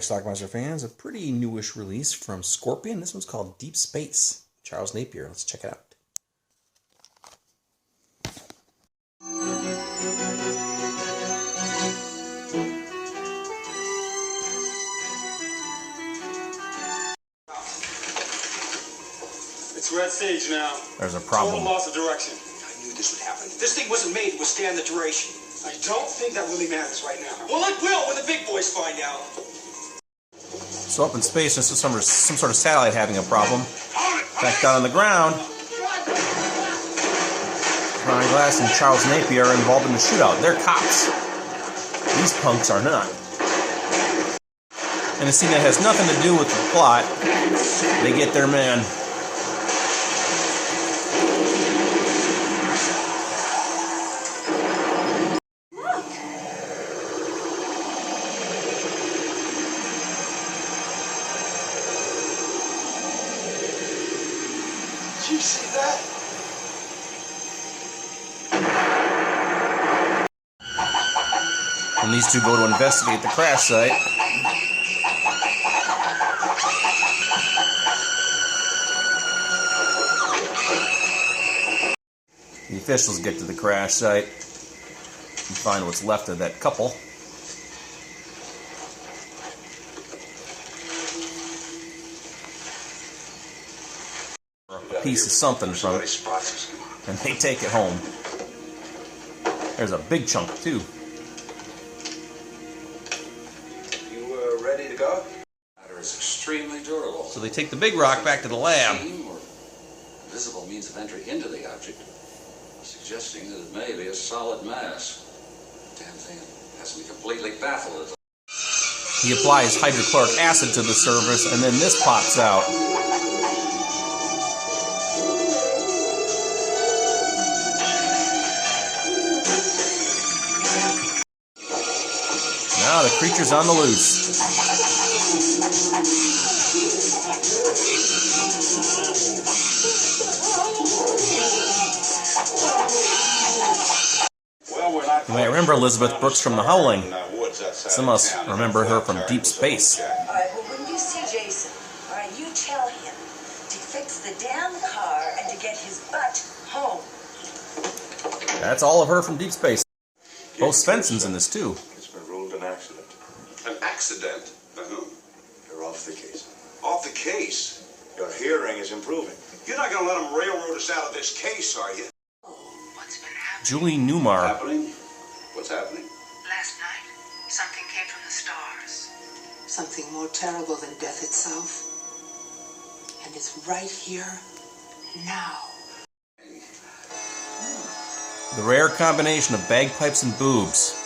Alright, Schlockmeister fans, a pretty newish release from Scorpion. This one's called Deep Space. Charles Napier. Let's check it out. It's red stage now. There's a problem. Total loss of direction. I knew this would happen. This thing wasn't made to withstand the duration. I don't think that really matters right now. Well, it will when the big boys find out. So up in space, this is some sort of satellite having a problem. Back down on the ground, Ron Glass and Charles Napier are involved in the shootout. They're cops. These punks are not. In a scene that has nothing to do with the plot, they get their man. Did you see that? And these two go to investigate the crash site. The officials get to the crash site and find what's left of that couple. A piece of something from it, and they take it home. There's a big chunk too. You ready to go? Matter is extremely durable. So they take the big rock back to the lab. Steam or visible means of entry into the object, suggesting that it may be a solid mass. Damn thing has me completely baffled. He applies hydrochloric acid to the surface, and then this pops out. Now the creature's on the loose. You might remember Elizabeth Brooks from The Howling. Some of us remember her from Deep Space. Alright, well, when you see Jason, alright, you tell him to fix the damn car and to get his butt home. That's all of her from Deep Space. Bo Svensson's in this too. It's been ruled an accident. An accident? By whom? You're off the case. Off the case? Your hearing is improving. You're not going to let them railroad us out of this case, are you? What's been happening? Julie Newmar. Happening? What's happening? Last night, something came from the stars. Something more terrible than death itself. And it's right here, now. The rare combination of bagpipes and boobs.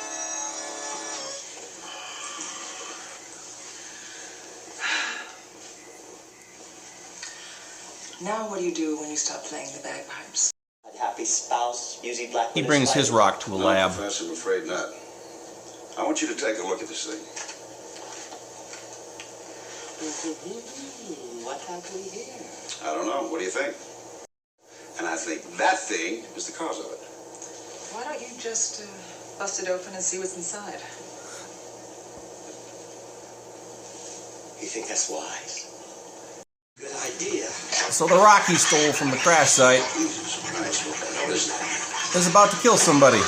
Now what do you do when you stop playing the bagpipes? Happy spouse, using black. He brings his rock to a lab. No, Professor, I'm afraid not. I want you to take a look at this thing. What have we here? I don't know. What do you think? And I think that thing is the cause of it. Why don't you just bust it open and see what's inside? You think that's wise? Good idea. So the rock he stole from the crash site Jesus Christ, what the hell is that? is about to kill somebody.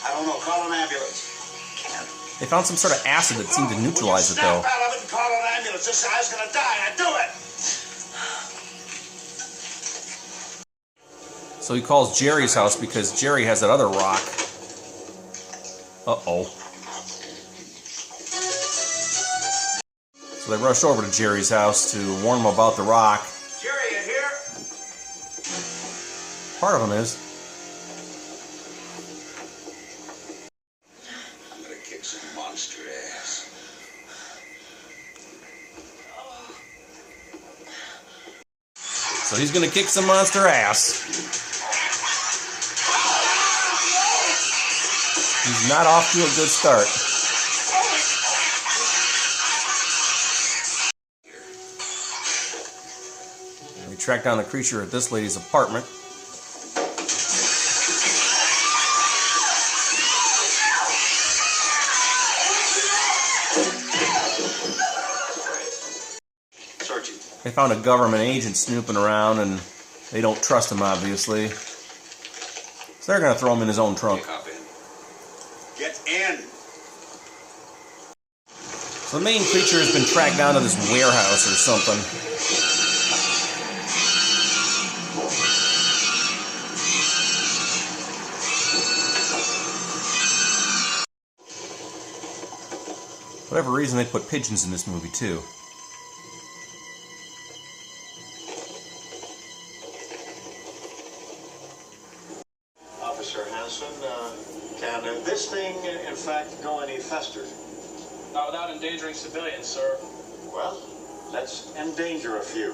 I don't know. Call an ambulance. They found some sort of acid that seemed to neutralize it though. Snap out of it and call an ambulance. This guy's going to die. Now do it. So he calls Jerry's house because Jerry has that other rock. Uh-oh. So they rush over to Jerry's house to warn him about the rock. Jerry, you here? Part of him is. I'm going to kick some monster ass. So he's going to kick some monster ass. He's not off to a good start. We track down the creature at this lady's apartment. They found a government agent snooping around, and they don't trust him, obviously. So they're going to throw him in his own trunk. Hop in. Get in! So the main creature has been tracked down to this warehouse or something. For whatever reason, they put pigeons in this movie, too. Officer Hanson, can this thing, in fact, go any faster? Not without endangering civilians, sir. Well, let's endanger a few.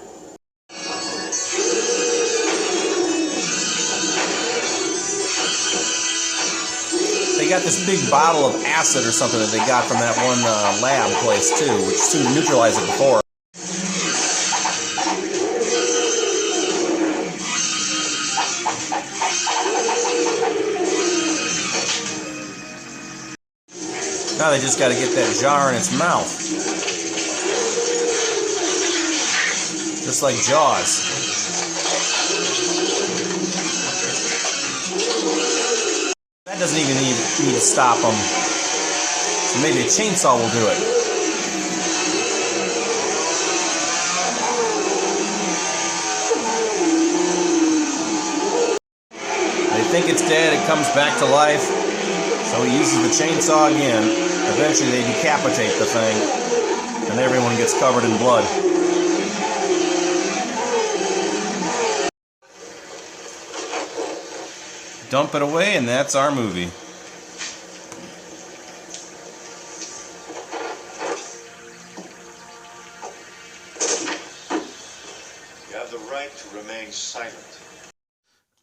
They got this big bottle of acid or something that they got from that one lab place, too, which seemed to neutralize it before. Now they just got to get that jar in its mouth. Just like Jaws. That doesn't even need to stop them. So maybe a chainsaw will do it. They think it's dead, it comes back to life. So he uses the chainsaw again. Eventually they decapitate the thing, and everyone gets covered in blood. Dump it away, and that's our movie. You have the right to remain silent.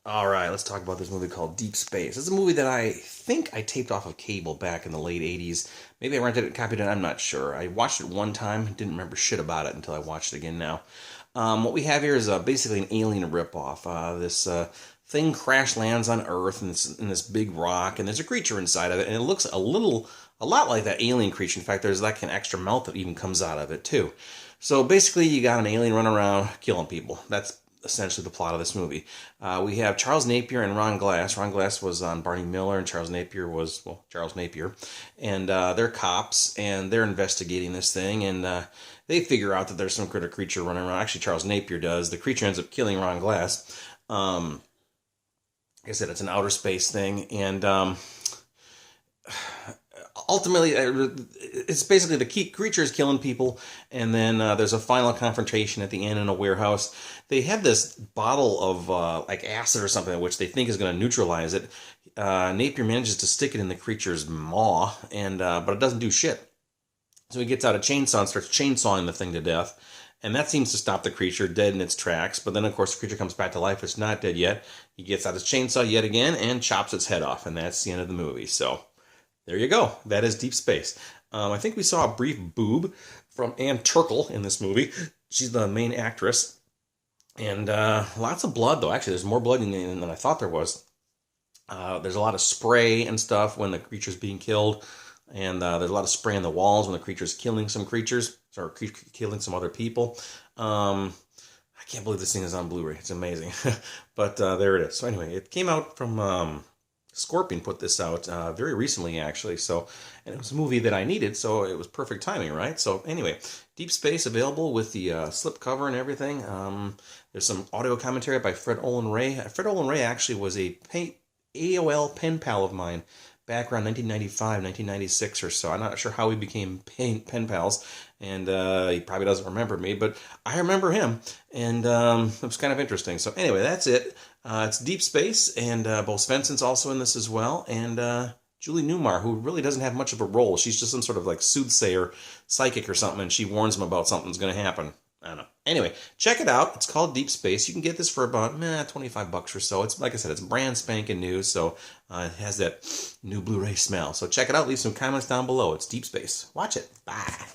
Alright, let's talk about this movie called Deep Space. This is a movie that I think I taped off of cable back in the late 80s. Maybe I rented it and copied it, I'm not sure. I watched it one time, didn't remember shit about it until I watched it again now. What we have here is basically an alien ripoff. This thing crash lands on Earth in this big rock, and there's a creature inside of it, and it looks a lot like that alien creature. In fact, there's like an extra mouth that even comes out of it, too. So basically, you got an alien running around killing people. That's essentially the plot of this movie. We have Charles Napier and Ron Glass. Ron Glass was on Barney Miller, and Charles Napier was, well, Charles Napier. And they're cops, and they're investigating this thing, and they figure out that there's some critter creature running around. Actually, Charles Napier does. The creature ends up killing Ron Glass. Like I said, it's an outer space thing, and ultimately, it's basically the creature is killing people, and then there's a final confrontation at the end in a warehouse. They have this bottle of like acid or something, which they think is going to neutralize it. Napier manages to stick it in the creature's maw, and but it doesn't do shit. So he gets out a chainsaw and starts chainsawing the thing to death. And that seems to stop the creature dead in its tracks. But then, of course, the creature comes back to life. It's not dead yet. He gets out his chainsaw yet again and chops its head off. And that's the end of the movie. So there you go. That is Deep Space. I think we saw a brief boob from Ann Turkle in this movie. She's the main actress. And lots of blood, though. Actually, there's more blood than I thought there was. There's a lot of spray and stuff when the creature's being killed. And there's a lot of spray on the walls when the creature's killing some creatures, or killing some other people. I can't believe this thing is on Blu-ray. It's amazing. But there it is. So anyway, it came out from Scorpion put this out very recently, actually. So, and it was a movie that I needed, so it was perfect timing, right? So anyway, Deep Space available with the slipcover and everything. There's some audio commentary by Fred Olin Ray. Fred Olin Ray actually was a AOL pen pal of mine back around 1995, 1996 or so. I'm not sure how we became pen pals, and he probably doesn't remember me, but I remember him, and it was kind of interesting. So anyway, that's it. It's Deep Space, and Bo Svensson's also in this as well, and Julie Newmar, who really doesn't have much of a role. She's just some sort of like soothsayer, psychic or something, and she warns him about something's going to happen. I don't know. Anyway, check it out. It's called Deep Space. You can get this for about $25 or so. It's like I said, it's brand spanking new, so it has that new Blu-ray smell. So check it out. Leave some comments down below. It's Deep Space. Watch it. Bye.